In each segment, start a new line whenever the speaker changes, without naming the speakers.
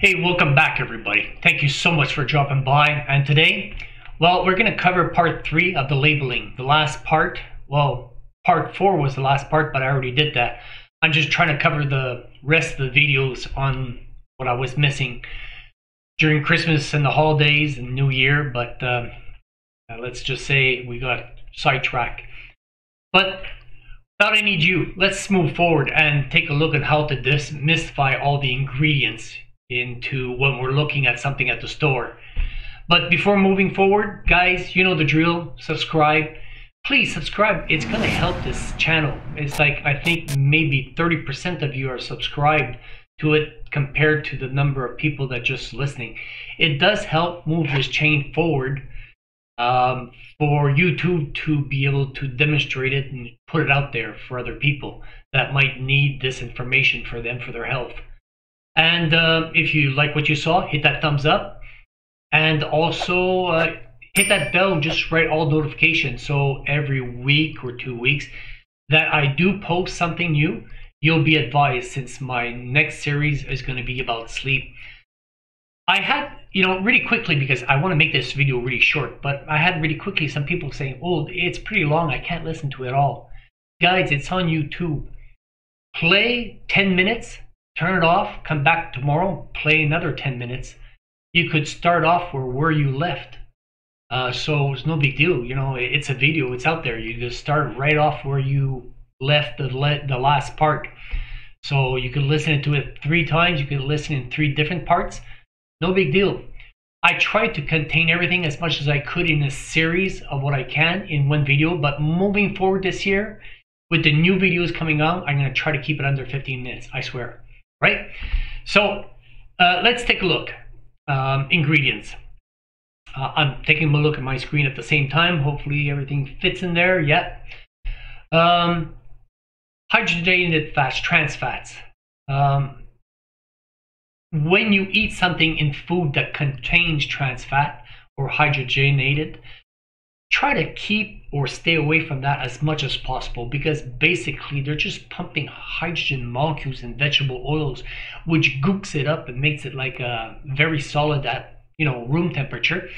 Hey, welcome back everybody. Thank you so much for dropping by. And today, well, we're going to cover part 3 of the labeling. The last part, well, part 4 was the last part, but I already did that. I'm just trying to cover the rest of the videos on what I was missing during Christmas and the holidays and New Year, but let's just say we got sidetracked. But without any ado, let's move forward and take a look at how to demystify all the ingredients into when we're looking at something at the store. But before moving forward, guys, you know the drill. Subscribe. Please subscribe. It's going to help this channel. It's like, I think maybe 30% of you are subscribed to it compared to the number of people that just listening. It does help move this chain forward for YouTube to be able to demonstrate it and put it out there for other people that might need this information for them, for their health. And if you like what you saw, hit that thumbs up, and also hit that bell, just write all notifications, so every week or 2 weeks that I do post something new, you'll be advised, since my next series is going to be about sleep. I had, really quickly, because I want to make this video really short, but I had really quickly some people saying, oh, it's pretty long, I can't listen to it all. Guys, it's on YouTube. Play 10 minutes. Turn it off, come back tomorrow, play another 10 minutes. You could start off where you left. So it's no big deal. It's a video, it's out there. You just start right off where you left the last part. So you could listen to it 3 times. You could listen in 3 different parts. No big deal. I tried to contain everything as much as I could in a series of what I can in one video. But moving forward this year, with the new videos coming out, I'm going to try to keep it under 15 minutes. I swear. Right? So let's take a look. Ingredients. I'm taking a look at my screen at the same time. Hopefully everything fits in there. Yeah. Hydrogenated fats, trans fats. When you eat something in food that contains trans fat or hydrogenated, try to keep or stay away from that as much as possible, because basically they're just pumping hydrogen molecules in vegetable oils, which gooks it up and makes it like a very solid at room temperature.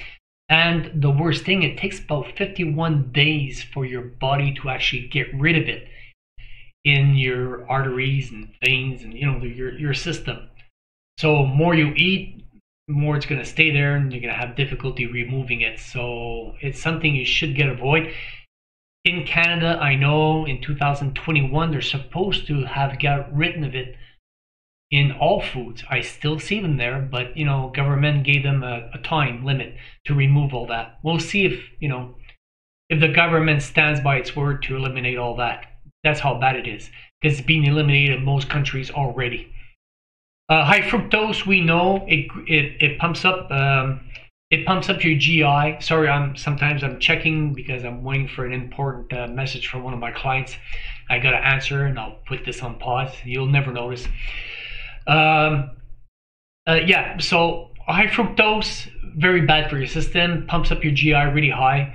And the worst thing, it takes about 51 days for your body to actually get rid of it in your arteries and veins and your system. So more you eat, more it's going to stay there, and you're going to have difficulty removing it. So it's something you should avoid. In Canada, I know in 2021 they're supposed to have got rid of it in all foods. I still see them there, but government gave them a time limit to remove all that. We'll see if the government stands by its word to eliminate all that. That's how bad it is, because it's being eliminated in most countries already. High fructose, we know it pumps up your GI. Sorry, sometimes I'm checking because I'm waiting for an important message from one of my clients. I gotta answer, and I'll put this on pause. You'll never notice. Yeah, so high fructose, very bad for your system. Pumps up your GI really high.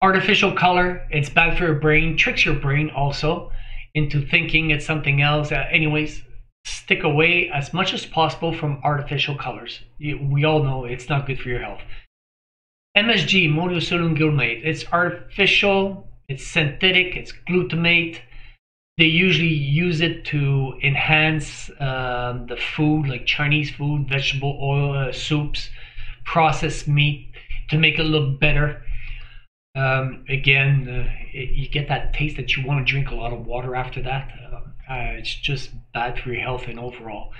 Artificial color, it's bad for your brain. Tricks your brain also into thinking it's something else. Anyways. Stick away as much as possible from artificial colors. We all know it's not good for your health. MSG, monosodium glutamate, it's artificial, it's synthetic, it's glutamate. They usually use it to enhance the food, like Chinese food, vegetable oil, soups, processed meat, to make it look better. You get that taste that you want to drink a lot of water after that. It's just bad for your health and overall.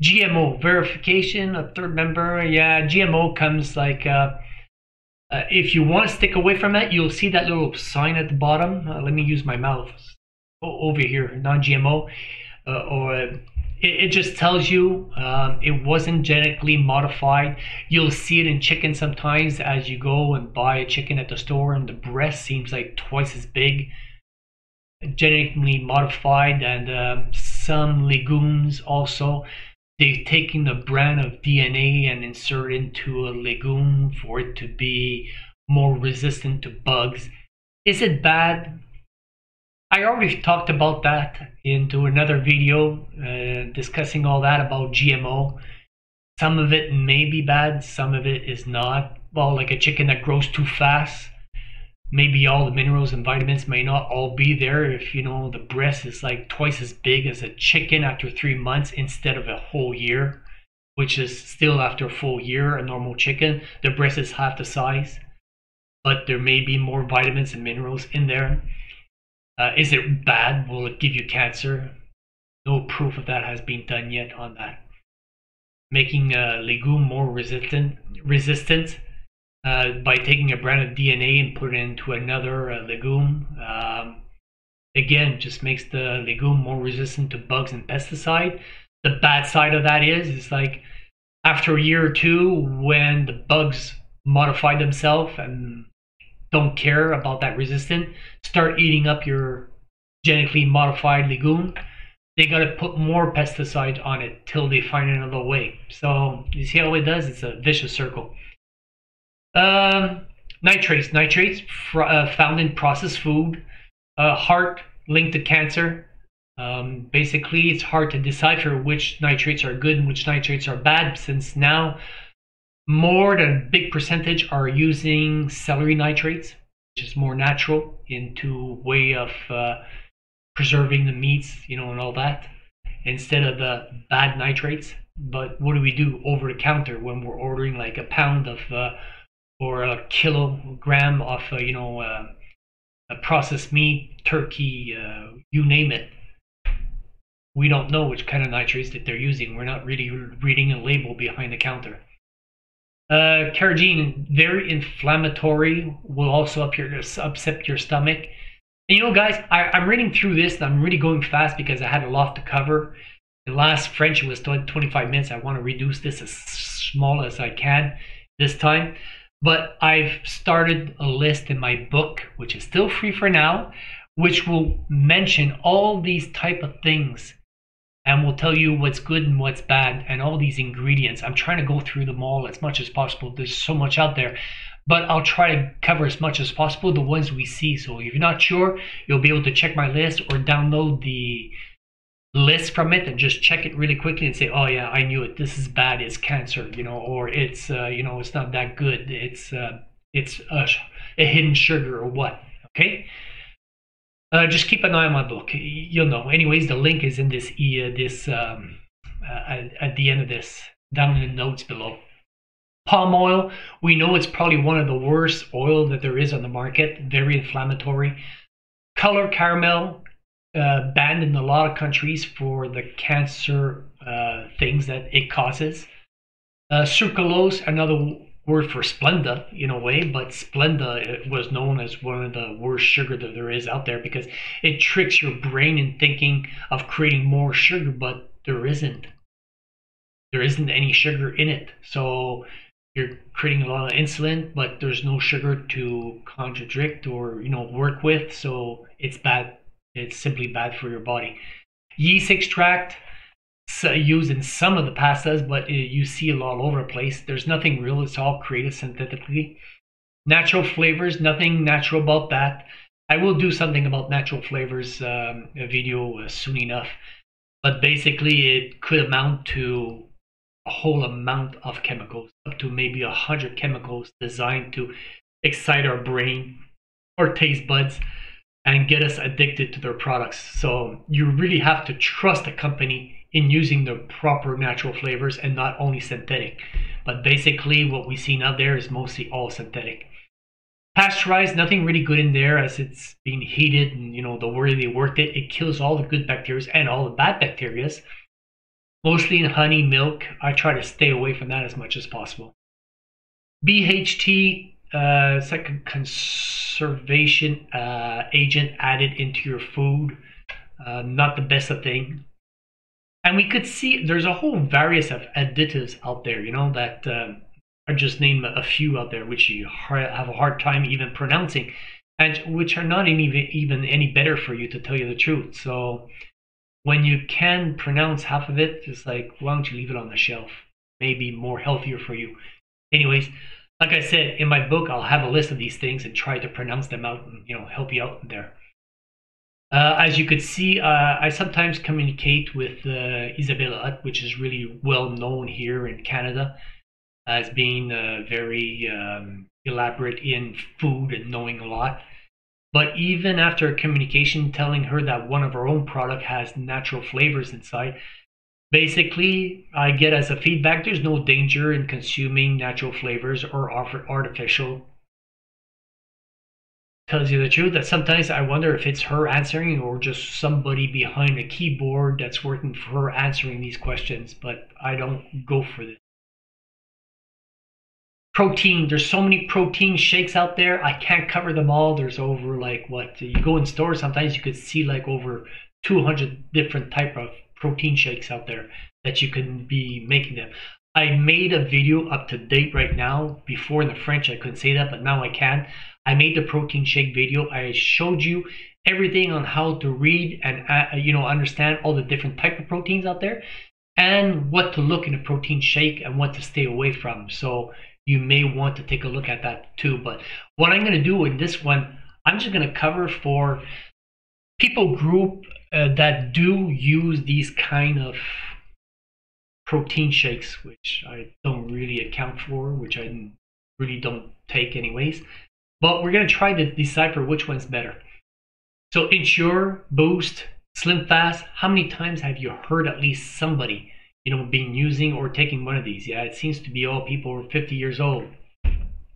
GMO verification, a third member. Yeah, GMO comes like if you want to stick away from it, you'll see that little sign at the bottom. Let me use my mouth over here, non-GMO, or it just tells you it wasn't genetically modified. You'll see it in chicken sometimes as you go and buy a chicken at the store, and the breast seems like twice as big. Genetically modified. And some legumes also, they've taken the brand of DNA and inserted into a legume for it to be more resistant to bugs. Is it bad? I already talked about that into another video discussing all that about GMO. Some of it may be bad, some of it is not. Well, like a chicken that grows too fast, maybe all the minerals and vitamins may not all be there. If you know the breast is like twice as big as a chicken after 3 months instead of a whole year, which is still after a full year, a normal chicken, the breast is half the size, but there may be more vitamins and minerals in there. Is it bad? Will it give you cancer? No proof of that has been done yet on that. Making a legume more resistant by taking a brand of DNA and put it into another legume. Again, just makes the legume more resistant to bugs and pesticide. The bad side of that is like after a year or two, when the bugs modify themselves and don't care about that resistance, start eating up your genetically modified legume, they got to put more pesticides on it till they find another way. So you see how it does? It's a vicious circle. Nitrates found in processed food, heart linked to cancer. Basically, it's hard to decipher which nitrates are good and which nitrates are bad, since now more than a big percentage are using celery nitrates, which is more natural into way of preserving the meats, you know, and all that, instead of the bad nitrates. But what do we do over the counter when we're ordering like a pound of or a kilogram of a processed meat, turkey, you name it? We don't know which kind of nitrates that they're using. We're not really reading a label behind the counter. Carrageenan, very inflammatory, will also upset your stomach. And you know, guys, I'm reading through this and I'm really going fast because I had a lot to cover. The last French was 25 minutes. I want to reduce this as small as I can this time. But I've started a list in my book, which is still free for now, which will mention all these type of things and will tell you what's good and what's bad and all these ingredients. I'm trying to go through them all as much as possible. There's so much out there. But I'll try to cover as much as possible the ones we see. So if you're not sure, you'll be able to check my list or download the list from it and just check it really quickly and say, oh yeah, I knew it. This is bad. It's cancer, you know, or it's it's not that good. It's a hidden sugar or what. Okay. Just keep an eye on my book. You'll know. Anyways, the link is in this at the end of this, down in the notes below. Palm oil, we know it's probably one of the worst oil that there is on the market. Very inflammatory. Color caramel, banned in a lot of countries for the cancer things that it causes. Sucralose, another word for Splenda in a way, but Splenda was known as one of the worst sugar that there is out there because it tricks your brain in thinking of creating more sugar, but there isn't. There isn't any sugar in it. So you're creating a lot of insulin, but there's no sugar to contradict or work with, so it's bad. It's simply bad for your body. Yeast extract, used in some of the pastas, but you see it all over the place. There's nothing real. It's all created synthetically. Natural flavors, nothing natural about that. I will do something about natural flavors, a video soon enough. But basically, it could amount to a whole amount of chemicals, up to maybe 100 chemicals designed to excite our brain or taste buds and get us addicted to their products. So you really have to trust a company in using the proper natural flavors and not only synthetic. But basically what we see now there is mostly all synthetic. Pasteurized, nothing really good in there as it's being heated and the way they worked it, it kills all the good bacteria and all the bad bacteria. Mostly in honey, milk. I try to stay away from that as much as possible. BHT, it's like a conservation agent added into your food. Not the best of thing. And we could see there's a whole various of additives out there, that I just named a few out there, which you have a hard time even pronouncing, and which are not even any better for you, to tell you the truth. So when you can pronounce half of it, just like, why don't you leave it on the shelf? Maybe more healthier for you. Anyways, like I said, in my book, I'll have a list of these things and try to pronounce them out and, help you out there. As you could see, I sometimes communicate with Isabella, which is really well known here in Canada as being very elaborate in food and knowing a lot. But even after communication telling her that one of our own product has natural flavors inside, basically I get as a feedback there's no danger in consuming natural flavors or artificial. Tells you the truth that sometimes I wonder if it's her answering or just somebody behind a keyboard that's working for her answering these questions, but I don't go for this. Protein, there's so many protein shakes out there, I can't cover them all. There's over like what you go in stores, sometimes you could see like over 200 different type of protein shakes out there that you can be making them. I made a video up to date right now. Before in the French I couldn't say that, but now I can. I made the protein shake video. I showed you everything on how to read and understand all the different type of proteins out there and what to look in a protein shake and what to stay away from. So you may want to take a look at that too. But what I'm going to do in this one, I'm just going to cover for people group that do use these kind of protein shakes, which I don't really account for, which I really don't take anyways. But we're going to try to decipher which one's better. So Ensure, Boost, Slim Fast, how many times have you heard at least somebody, being using or taking one of these? Yeah, it seems to be all people over 50 years old.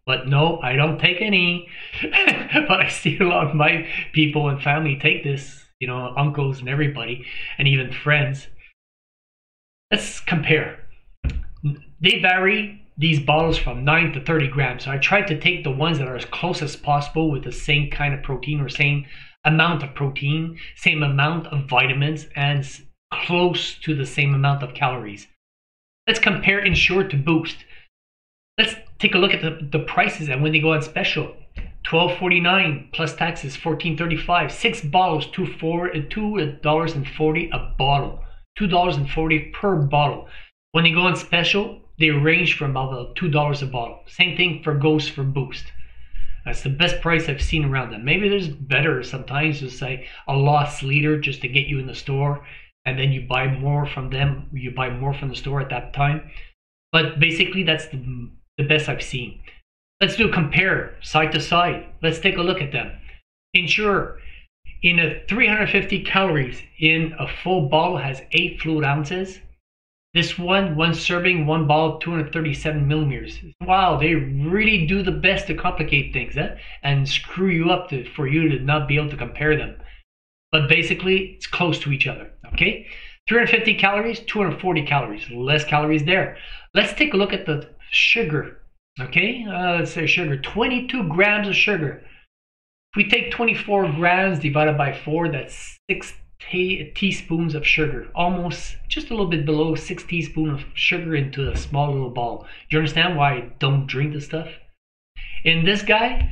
But no, I don't take any. But I see a lot of my people and family take this, uncles and everybody, and even friends. Let's compare. They vary, these bottles, from 9 to 30 grams. So I tried to take the ones that are as close as possible with the same kind of protein or same amount of protein, same amount of vitamins, and close to the same amount of calories. Let's compare Ensure to Boost. Let's take a look at the prices and when they go on special. $12.49 plus taxes, $14.35. 6 bottles, $2.40 a bottle. $2.40 per bottle. When they go on special, they range from about $2 a bottle. Same thing goes for Boost. That's the best price I've seen around them. Maybe there's better sometimes, just say a loss leader just to get you in the store, and then you buy more from them. You buy more from the store at that time. But basically, that's the best I've seen. Let's do a compare side to side. Let's take a look at them. Ensure, in a 350 calories in a full bottle, has 8 fluid ounces. This one serving, one bottle, 237 millimeters. Wow, they really do the best to complicate things, and screw you up for you to not be able to compare them. But basically, it's close to each other, okay? 350 calories, 240 calories, less calories there. Let's take a look at the sugar, okay? Let's say sugar, 22 grams of sugar. If we take 24 grams divided by 4, that's 6 teaspoons of sugar. Almost just a little bit below 6 teaspoons of sugar into a small little ball. You understand why I don't drink this stuff? In this guy,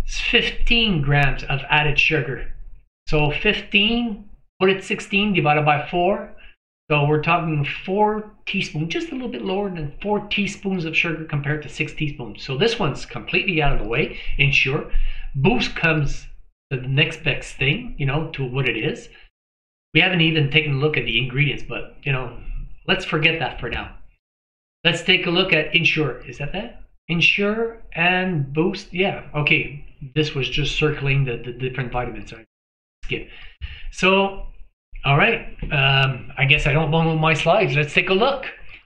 it's 15 grams of added sugar. So 15, put it 16 divided by 4. So we're talking 4 teaspoons, just a little bit lower than 4 teaspoons of sugar compared to 6 teaspoons. So this one's completely out of the way. Ensure. Boost comes to the next best thing, to what it is. We haven't even taken a look at the ingredients, but, let's forget that for now. Let's take a look at Ensure. Is that? Ensure and Boost. Yeah, okay. This was just circling the different vitamins. I skip. So, all right. I guess I don't want my slides. Let's take a look.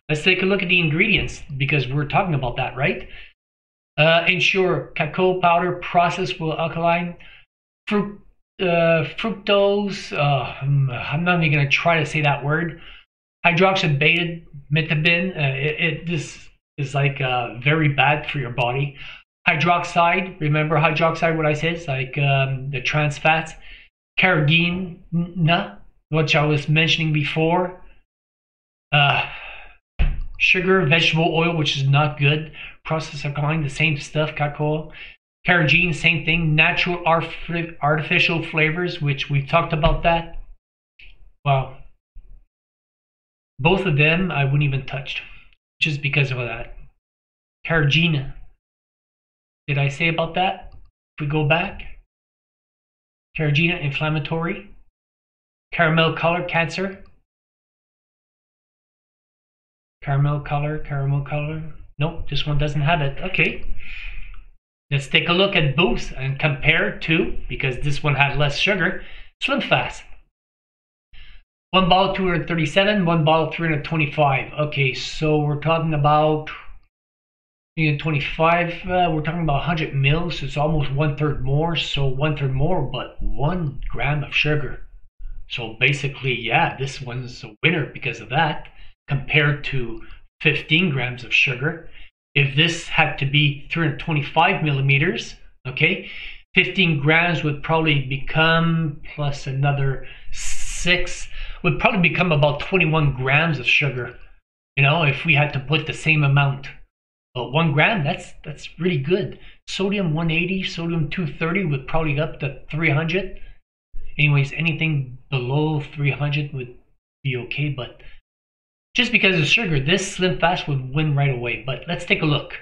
Let's take a look at the ingredients because we're talking about that, right? Ensure, cacao powder, processed with alkaline, fructose, I'm not even going to try to say that word, hydroxybated metabin, this is like very bad for your body. Hydroxide, remember hydroxide, what I said, it's like the trans fats. Carrageenan, which I was mentioning before. Sugar, vegetable oil, which is not good. Processed alkaline, the same stuff, cacao. Carrageenan, same thing. Natural artificial flavors, which we've talked about that. Wow. Both of them I wouldn't even touch, just because of that. Carrageenan. Did I say about that? If we go back. Carrageenan, inflammatory. Caramel color, Cancer. Caramel color, caramel color. Nope, this one doesn't have it. Okay. Let's take a look at Boost and compare to, because this one had less sugar, Slim Fast. One bottle 237, one bottle 325. Okay, so we're talking about 25, we're talking about 100 mils, so it's almost 1/3 more, so 1/3 more, but 1 gram of sugar. So basically, yeah, this one's a winner because of that, compared to 15 grams of sugar. If this had to be 325 millimeters, okay, 15 grams would probably become, plus another 6, would probably become about 21 grams of sugar, you know, if we had to put the same amount. But 1 gram, that's really good. Sodium 180, sodium 230 would probably up to 300. Anyways, anything below 300 would be okay, but just because of sugar, this Slim Fast would win right away. But let's take a look.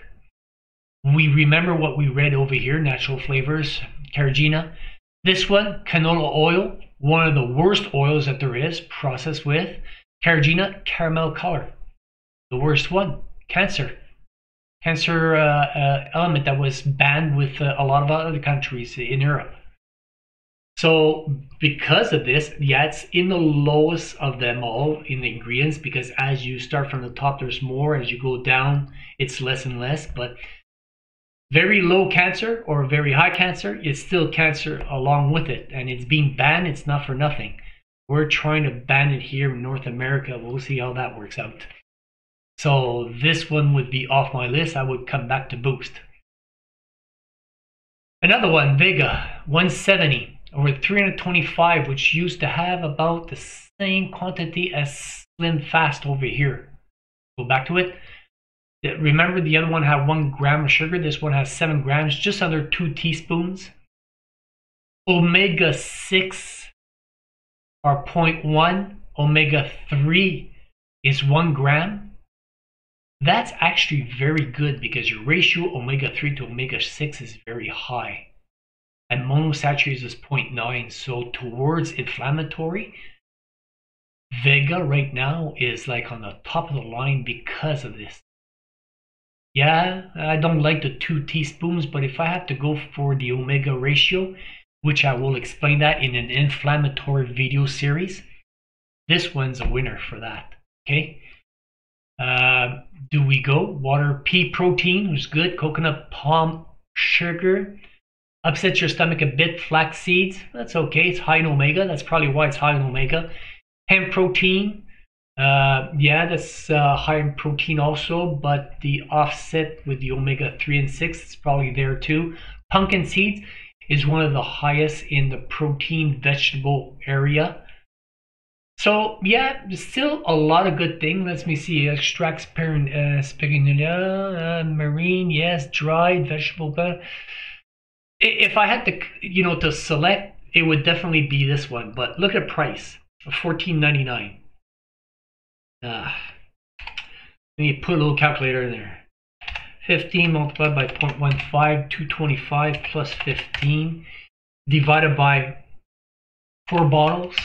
We remember what we read over here, natural flavors, carrageenan. This one, canola oil, one of the worst oils that there is, processed with carrageenan, caramel color. The worst one, cancer element that was banned with a lot of other countries in Europe. So because of this, yeah, it's in the lowest of them all in the ingredients, because as you start from the top, there's more. As you go down, it's less and less. But very low cancer or very high cancer, it's still cancer along with it. And it's being banned. It's not for nothing. We're trying to ban it here in North America. We'll see how that works out. So this one would be off my list. I would come back to Boost. Another one, Vega 170. Over 325, which used to have about the same quantity as Slim Fast over here. Go back to it. Remember, the other one had 1 gram of sugar. This one has 7 grams, just under 2 teaspoons. Omega-6 are 0.1. Omega-3 is 1 gram. That's actually very good because your ratio omega-3 to omega-6 is very high. And monosaturated is 0.9, so towards inflammatory, Vega right now is like on the top of the line because of this. Yeah, I don't like the 2 teaspoons, but if I have to go for the omega ratio, which I will explain that in an inflammatory video series, this one's a winner for that. Okay. Do we go? Water, pea protein was good. Coconut palm sugar. Upsets your stomach a bit. Flax seeds, that's okay. It's high in omega. That's probably why it's high in omega. Hemp protein, yeah, that's high in protein also, but the offset with the omega-3 and 6 is probably there too. Pumpkin seeds is one of the highest in the protein vegetable area. So yeah, there's still a lot of good things. Let me see. Extracts spirulina, marine, yes, dried vegetable butter. If I had to, you know, to select, it would definitely be this one. But look at price, $14.99. Let me put a little calculator in there. 15 multiplied by 0.15, 225 plus 15 divided by 4 bottles.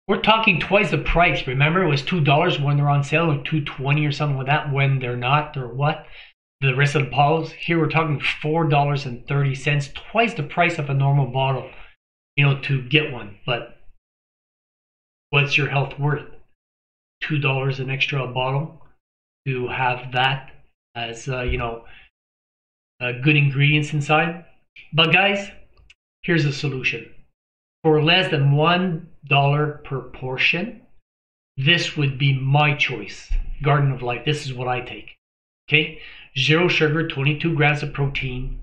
We're talking twice the price. Remember, it was $2 when they're on sale, or $2.20 or something like that when they're not, or what? The rest of the bottles. Here we're talking $4.30, twice the price of a normal bottle, you know, to get one. But what's your health worth? $2 an extra a bottle to have that as you know, good ingredients inside. But guys, here's a solution. For less than $1 per portion, this would be my choice. Garden of Life. This is what I take. Okay, 0 sugar, 22 grams of protein,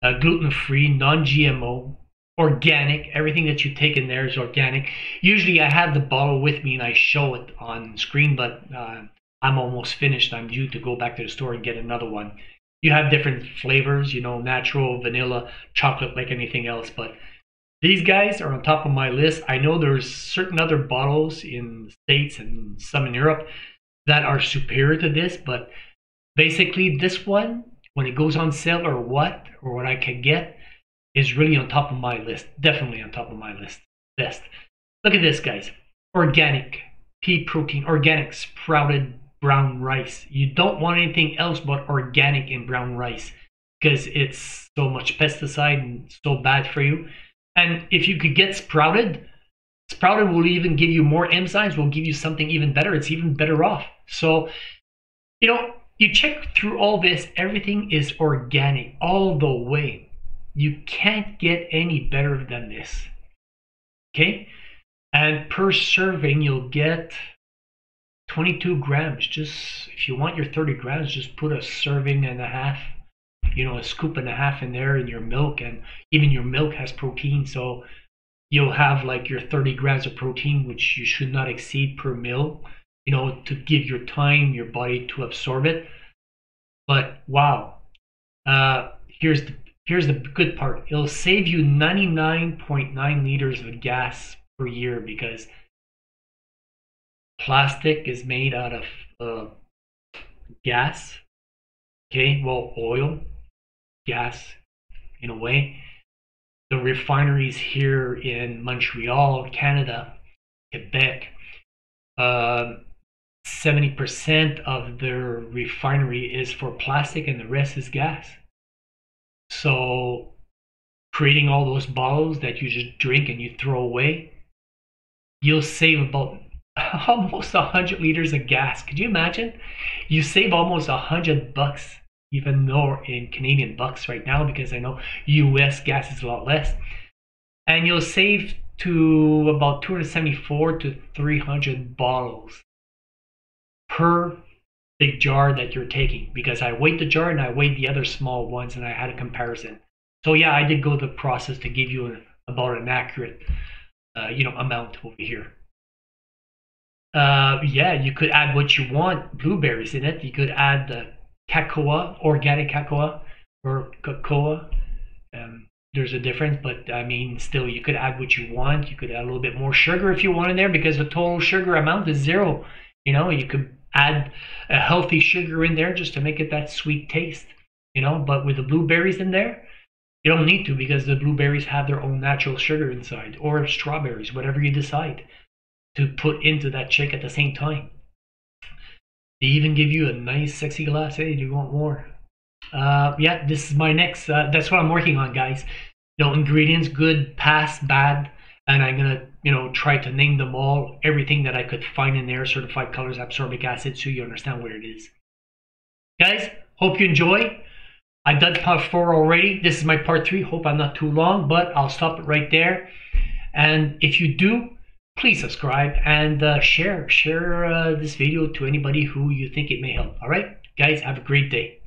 gluten-free, non-GMO, organic. Everything that you take in there is organic. Usually I have the bottle with me and I show it on screen, but I'm almost finished. I'm due to go back to the store and get another one. You have different flavors, you know, natural, vanilla, chocolate, like anything else, but these guys are on top of my list. I know there's certain other bottles in the States and some in Europe that are superior to this, but basically this one, when it goes on sale or what I can get, is really on top of my list. Definitely on top of my list. Best. Look at this, guys. Organic pea protein, organic sprouted brown rice. You don't want anything else but organic in brown rice because it's so much pesticide and so bad for you. And if you could get sprouted will even give you more enzymes, will give you something even better. It's even better off. So, you know, you check through all this, everything is organic all the way. You can't get any better than this. Okay? And per serving, you'll get 22 grams. Just, if you want your 30 grams, just put a serving and a half, you know, a scoop and a half in there in your milk. And even your milk has protein, so you'll have like your 30 grams of protein, which you should not exceed per meal, you know, to give your time, your body to absorb it. But wow, here's the good part. It'll save you 99.9 liters of gas per year, because plastic is made out of gas. Okay, well, oil, gas, in a way. The refineries here in Montreal, Canada, Quebec, 70% of their refinery is for plastic and the rest is gas. So creating all those bottles that you just drink and you throw away, you'll save about almost 100 liters of gas. Could you imagine? You save almost $100, even though in Canadian bucks right now, because I know US gas is a lot less. And you'll save to about 274 to 300 bottles per big jar that you're taking, because I weighed the jar and I weighed the other small ones and I had a comparison. So yeah, I did go the process to give you about an accurate you know, amount over here. Yeah, you could add what you want, blueberries in it. You could add the Xiaokoa, organic Xiaokoa, or cocoa. There's a difference, but I mean, still, you could add what you want. You could add a little bit more sugar if you want in there, because the total sugar amount is 0. You know, you could add a healthy sugar in there just to make it that sweet taste. You know, but with the blueberries in there, you don't need to, because the blueberries have their own natural sugar inside, or strawberries, whatever you decide to put into that shake at the same time. They even give you a nice sexy glass. Hey, do you want more? Yeah, this is my next, that's what I'm working on, guys. You know, ingredients, good, pass, bad, and I'm gonna, you know, try to name them all, everything that I could find in there, certified colors, ascorbic acid, so you understand what it is. Guys, hope you enjoy. I've done part 4 already. This is my part 3. Hope I'm not too long, but I'll stop it right there. And if you do, please subscribe and share this video to anybody who you think it may help. All right, guys, have a great day.